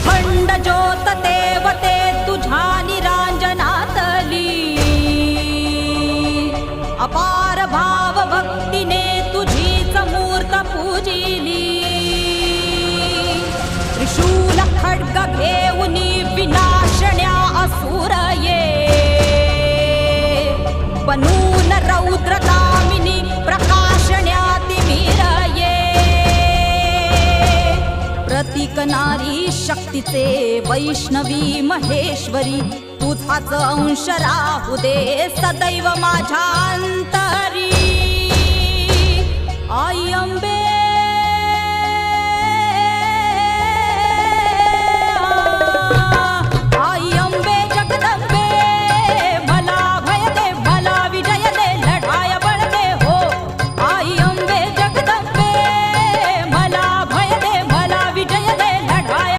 अखंड ज्योत देवते तुझ्या निरांजनातली, अपार भाव भक्तीने तुझीच मूर्त पूजिली। त्रिशूल खड्ग घेऊनी विनाशण्या असुर ये, बनून रौद्र कामिनी प्रकाशण्या तिमिर ये। प्रतीक नारी शक्तीचे वैष्णवी महेश्वरी, तुझाच अंश राहू दे सदैव माझ्या अंतरी। आई अंबे